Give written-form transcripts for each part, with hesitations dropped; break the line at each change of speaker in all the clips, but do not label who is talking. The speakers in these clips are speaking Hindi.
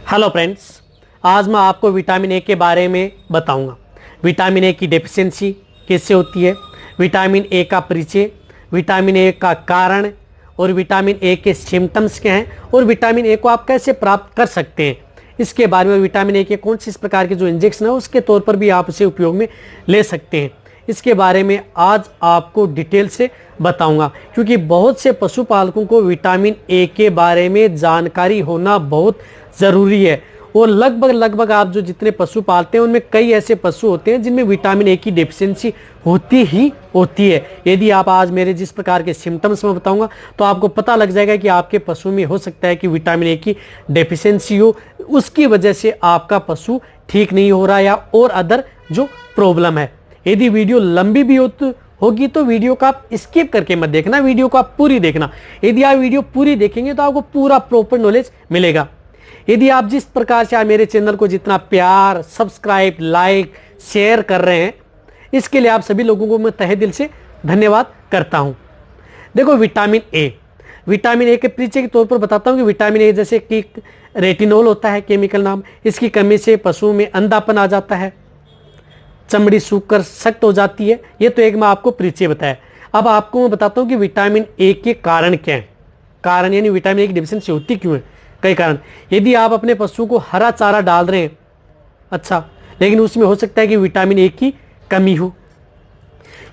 हेलो फ्रेंड्स, आज मैं आपको विटामिन ए के बारे में बताऊंगा। विटामिन ए की डेफिशिएंसी कैसे होती है, विटामिन ए का परिचय, विटामिन ए का कारण और विटामिन ए के सिम्टम्स क्या हैं और विटामिन ए को आप कैसे प्राप्त कर सकते हैं। इसके बारे में विटामिन ए के कौन से इस प्रकार के जो इंजेक्शन है उसके तौर पर भी आप उसे उपयोग में ले सकते हैं। इसके बारे में आज आपको डिटेल से बताऊंगा, क्योंकि बहुत से पशुपालकों को विटामिन ए के बारे में जानकारी होना बहुत ज़रूरी है। और लगभग आप जो जितने पशु पालते हैं उनमें कई ऐसे पशु होते हैं जिनमें विटामिन ए की डेफिशिएंसी होती ही होती है। यदि आप आज मेरे जिस प्रकार के सिम्टम्स में बताऊंगा तो आपको पता लग जाएगा कि आपके पशु में हो सकता है कि विटामिन ए की डेफिशिएंसी हो, उसकी वजह से आपका पशु ठीक नहीं हो रहा या और अदर जो प्रॉब्लम है। यदि वीडियो लंबी भी होगी तो वीडियो का आप स्किप करके मत देखना, वीडियो को आप पूरी देखना। यदि आप वीडियो पूरी देखेंगे तो आपको पूरा प्रॉपर नॉलेज मिलेगा। यदि आप जिस प्रकार से आप मेरे चैनल को जितना प्यार, सब्सक्राइब, लाइक, शेयर कर रहे हैं, इसके लिए आप सभी लोगों को मैं तहे दिल से धन्यवाद करता हूं। देखो, विटामिन ए के परिचय के तौर पर बताता हूं कि विटामिन ए जैसे कि रेटिनॉल होता है केमिकल नाम, इसकी कमी से पशुओं में अंधापन आ जाता है, चमड़ी सूखकर सख्त हो जाती है। ये तो एक मैं आपको परिचय बताया। अब आपको मैं बताता हूं कि विटामिन ए के कारण क्या है। कारण यानी विटामिन ए की डेफिशिएंसी होती क्यों है, कई कारण। यदि आप अपने पशु को हरा चारा डाल रहे हैं, अच्छा, लेकिन उसमें हो सकता है कि विटामिन ए की कमी हो।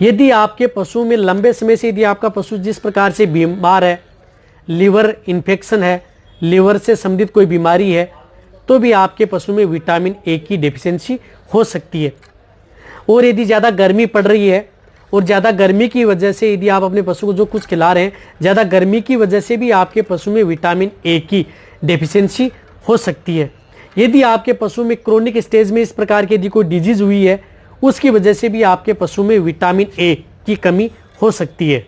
यदि आपके पशु में लंबे समय से यदि आपका पशु जिस प्रकार से बीमार है, लीवर इन्फेक्शन है, लीवर से संबंधित कोई बीमारी है, तो भी आपके पशु में विटामिन ए की डेफिशिएंसी हो सकती है। और यदि ज़्यादा गर्मी पड़ रही है और ज़्यादा गर्मी की वजह से यदि आप अपने पशु को जो कुछ खिला रहे हैं, ज़्यादा गर्मी की वजह से भी आपके पशु में विटामिन ए की डेफिशिएंसी हो सकती है। यदि आपके पशु में क्रोनिक स्टेज में इस प्रकार की यदि कोई डिजीज हुई है, उसकी वजह से भी आपके पशु में विटामिन ए की कमी हो सकती है।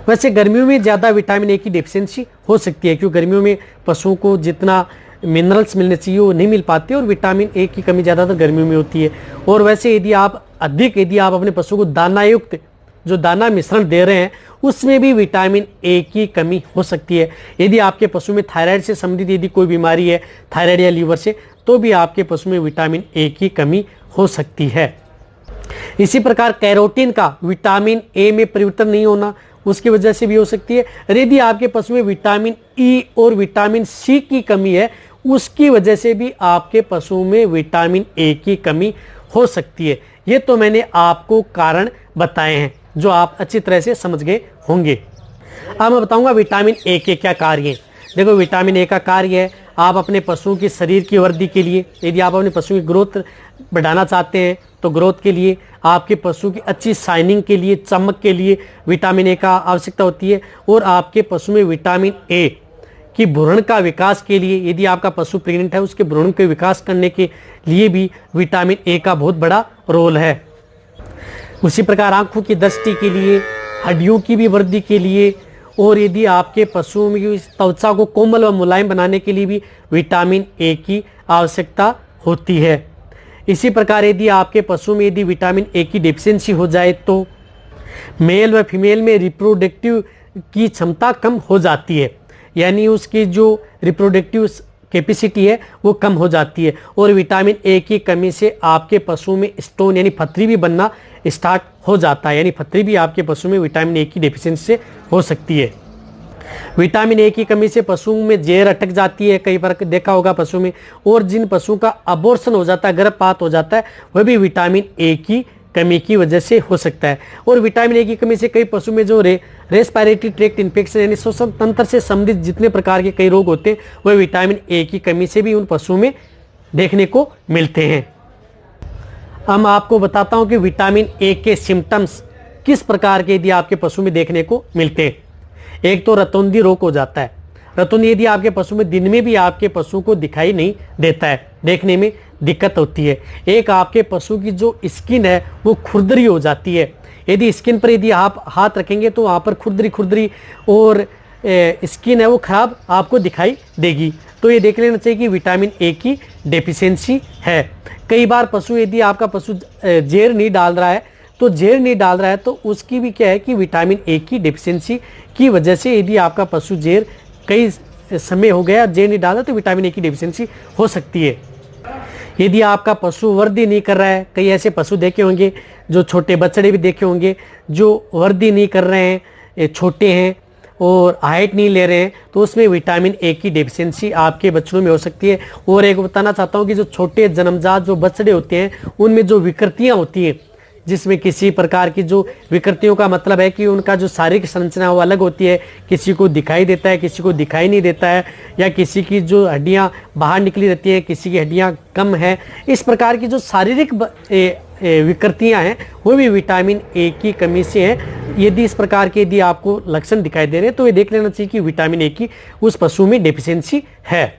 वैसे गर्मियों में ज़्यादा विटामिन ए की डेफिशिएंसी हो सकती है, क्योंकि गर्मियों में पशुओं को जितना मिनरल्स मिलने चाहिए वो नहीं मिल पाते और विटामिन ए की कमी ज़्यादातर गर्मियों में होती है। और वैसे यदि आप अपने पशु को दाना युक्त जो दाना मिश्रण दे रहे हैं उसमें भी विटामिन ए की कमी हो सकती है। यदि आपके पशु में थायराइड से संबंधित यदि कोई बीमारी है, थायराइड या लीवर से, तो भी आपके पशु में विटामिन ए की कमी हो सकती है। इसी प्रकार कैरोटीन का विटामिन ए में परिवर्तन नहीं होना, उसकी वजह से भी हो सकती है। यदि आपके पशु में विटामिन ई और विटामिन सी की कमी है, उसकी वजह से भी आपके पशु में विटामिन ए की कमी हो सकती है। ये तो मैंने आपको कारण बताए हैं जो आप अच्छी तरह से समझ गए होंगे। अब मैं बताऊंगा विटामिन ए के क्या कार्य हैं। देखो, विटामिन ए का कार्य है आप अपने पशुओं की शरीर की वृद्धि के लिए, यदि आप अपने पशु की ग्रोथ बढ़ाना चाहते हैं तो ग्रोथ के लिए, आपके पशु की अच्छी शाइनिंग के लिए, चमक के लिए विटामिन ए का आवश्यकता होती है। और आपके पशु में विटामिन ए कि भ्रूण का विकास के लिए, यदि आपका पशु प्रेग्नेंट है, उसके भ्रूण के विकास करने के लिए भी विटामिन ए का बहुत बड़ा रोल है। उसी प्रकार आंखों की दृष्टि के लिए, हड्डियों की भी वृद्धि के लिए, और यदि आपके पशुओं में त्वचा को कोमल व मुलायम बनाने के लिए भी विटामिन ए की आवश्यकता होती है। इसी प्रकार यदि आपके पशु में यदि विटामिन ए की डेफिशिएंसी हो जाए तो मेल व फीमेल में रिप्रोडक्टिव की क्षमता कम हो जाती है, यानी उसकी जो रिप्रोडक्टिव कैपेसिटी है वो कम हो जाती है। और विटामिन ए की कमी से आपके पशु में स्टोन यानी पथरी भी बनना स्टार्ट हो जाता है, यानी पथरी भी आपके पशु में विटामिन ए की डेफिशिएंसी से हो सकती है। विटामिन ए की कमी से पशुओं में जहर अटक जाती है, कई बार देखा होगा पशु में। और जिन पशुओं का अबॉर्शन हो जाता है, गर्भपात हो जाता है, वह भी विटामिन ए की कमी की वजह से हो सकता है। और विटामिन ए की कमी से कई पशु में जो रेस्पिरेटरी ट्रैक्ट इन्फेक्शन यानी श्वसन तंत्र से संबंधित जितने प्रकार के कई रोग होते हैं, वह विटामिन ए की कमी से भी उन पशुओं में देखने को मिलते हैं। अब मैं आपको बताता हूं कि विटामिन ए के सिम्टम्स किस प्रकार के यदि आपके पशु में देखने को मिलते हैं। एक तो रतौंधी रोग हो जाता है। रतौंधी यदि आपके पशु में दिन में भी आपके पशु को दिखाई नहीं देता है, देखने में दिक्कत होती है। एक आपके पशु की जो स्किन है वो खुरदरी हो जाती है। यदि स्किन पर यदि आप हाथ रखेंगे तो वहाँ पर खुरदरी और स्किन है वो खराब आपको दिखाई देगी। तो ये देख लेना चाहिए कि विटामिन ए की डेफिशिएंसी है। कई बार पशु यदि आपका पशु जहर नहीं डाल रहा है तो उसकी भी क्या है कि विटामिन ए की डेफिशिएंसी की वजह से यदि आपका पशु जहर कई समय हो गया, जे नहीं डाला, तो विटामिन ए की डेफिशिएंसी हो सकती है। यदि आपका पशु वृद्धि नहीं कर रहा है, कई ऐसे पशु देखे होंगे, जो छोटे बछड़े भी देखे होंगे जो वृद्धि नहीं कर रहे हैं, छोटे हैं और हाइट नहीं ले रहे हैं, तो उसमें विटामिन ए की डेफिशिएंसी आपके बछड़ों में हो सकती है। और एक बताना चाहता हूँ कि जो छोटे जन्मजात जो बछड़े होते हैं, उनमें जो विकृतियाँ होती हैं, जिसमें किसी प्रकार की जो विकृतियों का मतलब है कि उनका जो शारीरिक संरचना वो अलग होती है, किसी को दिखाई देता है, किसी को दिखाई नहीं देता है, या किसी की जो हड्डियां बाहर निकली रहती हैं, किसी की हड्डियां कम है, इस प्रकार की जो शारीरिक विकृतियां हैं वो भी विटामिन ए की कमी से है। यदि इस प्रकार के यदि आपको लक्षण दिखाई दे रहे हैं तो ये देख लेना चाहिए कि विटामिन ए की उस पशु में डेफिशिएंसी है।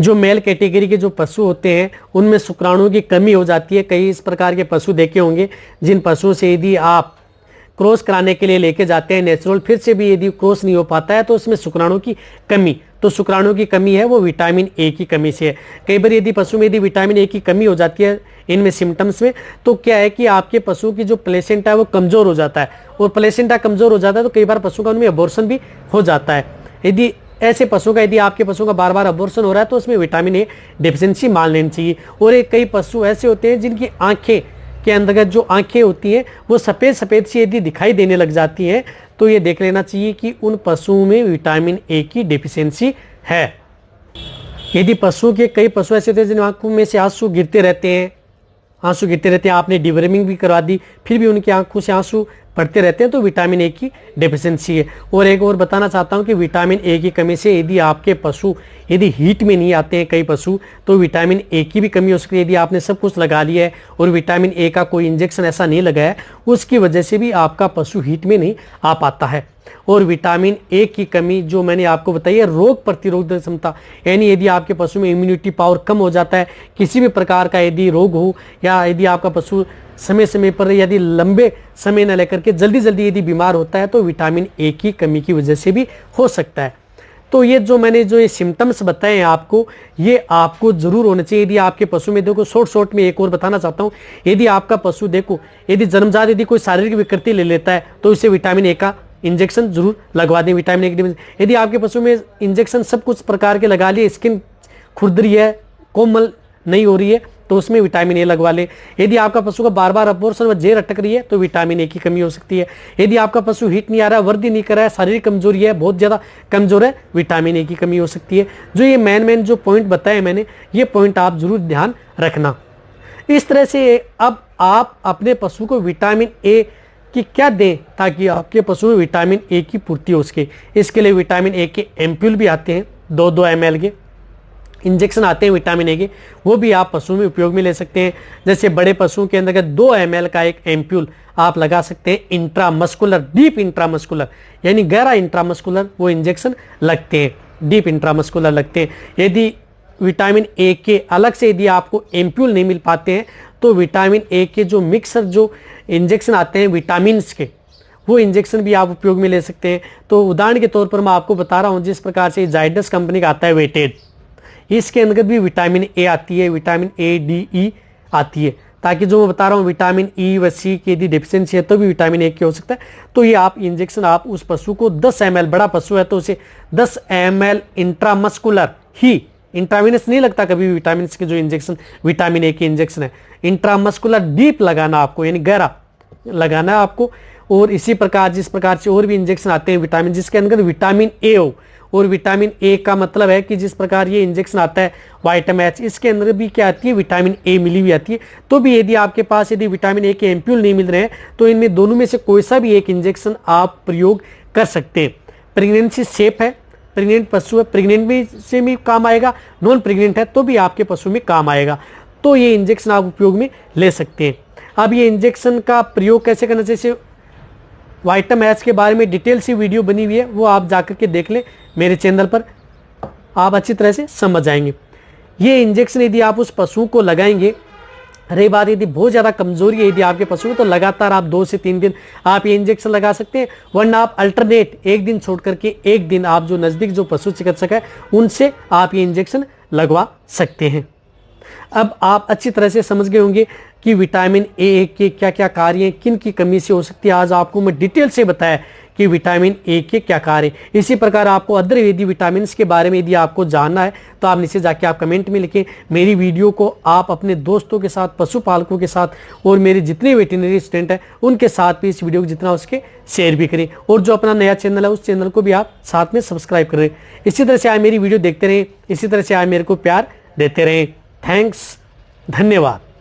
जो मेल कैटेगरी के जो पशु होते हैं उनमें शुक्राणुओं की कमी हो जाती है। कई इस प्रकार के पशु देखे होंगे जिन पशुओं से यदि आप क्रॉस कराने के लिए लेके जाते हैं नेचुरल, फिर से भी यदि क्रॉस नहीं हो पाता है तो उसमें शुक्राणुओं की कमी, तो शुक्राणुओं की कमी है वो विटामिन ए की कमी से है। कई बार यदि पशु में यदि विटामिन ए की कमी हो जाती है इनमें सिम्टम्स में, तो क्या है कि आपके पशु की जो प्लेसेंटा है वो कमजोर हो जाता है, और प्लेसेंटा कमजोर हो जाता है तो कई बार पशु का उनमें अबॉर्शन भी हो जाता है। यदि ऐसे पशु का यदि आपके पशु का बार बार अबॉर्शन हो रहा है तो उसमें विटामिन ए डेफिशिएंसी मान लेनी चाहिए। और एक कई पशु ऐसे होते हैं जिनकी आंखें के अंतर्गत जो आंखें होती हैं वो सफ़ेद सफ़ेद सी यदि दिखाई देने लग जाती हैं, तो ये देख लेना चाहिए कि उन पशुओं में विटामिन ए की डेफिशिएंसी है। यदि पशुओं के कई पशु ऐसे होते हैं जिन आंखों में से आंसू गिरते रहते हैं, आपने डिवर्मिंग भी करवा दी फिर भी उनकी आंखों से आंसू पड़ते रहते हैं, तो विटामिन ए की डेफिशिएंसी है। और एक और बताना चाहता हूं कि विटामिन ए की कमी से यदि आपके पशु यदि हीट में नहीं आते हैं कई पशु, तो विटामिन ए की भी कमी हो सकती है। यदि आपने सब कुछ लगा लिया है और विटामिन ए का कोई इंजेक्शन ऐसा नहीं लगाया है, उसकी वजह से भी आपका पशु हीट में नहीं आ पाता है। और विटामिन ए की कमी जो मैंने आपको बताई है रोग प्रतिरोधक क्षमता, यानी यदि आपके पशु में इम्यूनिटी पावर कम हो जाता है, किसी भी प्रकार का यदि रोग हो, या यदि आपका पशु समय समय पर यदि लंबे समय न लेकर के जल्दी जल्दी यदि बीमार होता है, तो विटामिन ए की कमी की वजह से भी हो सकता है। तो ये जो मैंने जो ये सिम्टम्स बताए हैं आपको, ये आपको जरूर होना चाहिए। यदि आपके पशु में देखो शॉर्ट में एक और बताना चाहता हूँ, यदि आपका पशु देखो यदि जन्मजात यदि कोई शारीरिक विकृति ले लेता है तो इसे विटामिन ए का इंजेक्शन जरूर लगवा दें। विटामिन ए की यदि आपके पशु में इंजेक्शन सब कुछ प्रकार के लगा लिए, स्किन खुरदरी है, कोमल नहीं हो रही है, तो उसमें विटामिन ए लगवा लें। यदि आपका पशु का बार बार अबॉर्शन व जेर अटक रही है तो विटामिन ए की कमी हो सकती है। यदि आपका पशु हीट नहीं आ रहा है, वृद्धि नहीं कर रहा है, शारीरिक कमजोरी है, बहुत ज्यादा कमजोर है, विटामिन ए की कमी हो सकती है। जो ये मेन जो पॉइंट बताए मैंने, ये पॉइंट आप जरूर ध्यान रखना। इस तरह से अब आप अपने पशु को विटामिन ए कि क्या दें ताकि आपके पशु में विटामिन ए की पूर्ति हो सके। इसके लिए विटामिन ए के एम्प्यूल भी आते हैं, 2-2 ml के इंजेक्शन आते हैं विटामिन ए के, वो भी आप पशु में उपयोग में ले सकते हैं। जैसे बड़े पशुओं के अंदर 2 ml का एक एम्प्यूल आप लगा सकते हैं। इंट्रामस्कुलर, डीप इंट्रामस्कुलर यानी गहरा इंट्रामस्कुलर वो इंजेक्शन लगते हैं, डीप इंट्रामस्कुलर लगते हैं। यदि विटामिन ए के अलग से यदि आपको एम्प्यूल नहीं मिल पाते हैं तो विटामिन ए के जो मिक्सर जो इंजेक्शन आते हैं विटामिन्स के, वो इंजेक्शन भी आप उपयोग में ले सकते हैं। तो उदाहरण के तौर पर मैं आपको बता रहा हूं, जिस प्रकार से जाइडस कंपनी का आता है वेटेज, इसके अंदर भी विटामिन ए आती है, विटामिन ए डी ई आती है, ताकि जो मैं बता रहा हूँ विटामिन ई व सी की यदि डेफिशिएंसी है तो भी विटामिन ए की हो सकता है। तो ये आप इंजेक्शन आप उस पशु को 10 ml, बड़ा पशु है तो उसे 10 ml इंट्रामस्कुलर ही, इंट्राविनस नहीं लगता कभी भी विटामिन के जो इंजेक्शन विटामिन ए के इंजेक्शन है, इंट्रामस्कुलर डीप लगाना आपको, यानी गहरा लगाना है आपको। और इसी प्रकार जिस प्रकार से और भी इंजेक्शन आते हैं विटामिन, जिसके अंदर विटामिन ए हो, और विटामिन ए का मतलब है कि जिस प्रकार ये इंजेक्शन आता है विटामिन एच, इसके अंदर भी क्या आती है विटामिन ए मिली हुई आती है। तो भी यदि आपके पास यदि विटामिन ए के एम्प्यूल नहीं मिल रहे हैं तो इनमें दोनों में से कोई सा भी एक इंजेक्शन आप प्रयोग कर सकते हैं। प्रेगनेंसी सेफ है, प्रेग्नेंट पशु है, प्रेग्नेंट भी से भी काम आएगा, नॉन प्रेग्नेंट है तो भी आपके पशु में काम आएगा। तो ये इंजेक्शन आप उपयोग में ले सकते हैं। अब ये इंजेक्शन का प्रयोग कैसे करना, जैसे विटामिन एच के बारे में डिटेल सी वीडियो बनी हुई है, वो आप जाकर के देख लें मेरे चैनल पर, आप अच्छी तरह से समझ जाएंगे। ये इंजेक्शन यदि आप उस पशु को लगाएंगे, रही बात यदि बहुत ज़्यादा कमजोरी है यदि आपके पशु में, तो लगातार आप 2 से 3 दिन आप ये इंजेक्शन लगा सकते हैं, वरना आप अल्टरनेट एक दिन छोड़ करके एक दिन आप जो नज़दीक जो पशु चिकित्सक है उनसे आप ये इंजेक्शन लगवा सकते हैं। अब आप अच्छी तरह से समझ गए होंगे कि विटामिन ए के क्या क्या कार्य हैं, किन की कमी से हो सकती है। आज आपको मैं डिटेल से बताया कि विटामिन ए के क्या कार्य। इसी प्रकार आपको अदर यदि विटामिन के बारे में यदि आपको जानना है तो आप नीचे जाके आप कमेंट में लिखें। मेरी वीडियो को आप अपने दोस्तों के साथ, पशुपालकों के साथ और मेरे जितने वेटरनरी स्टूडेंट हैं उनके साथ भी इस वीडियो को जितना उसके शेयर भी करें। और जो अपना नया चैनल है उस चैनल को भी आप साथ में सब्सक्राइब करें। इसी तरह से आप मेरी वीडियो देखते रहें, इसी तरह से आप मेरे को प्यार देते रहें। थैंक्स, धन्यवाद।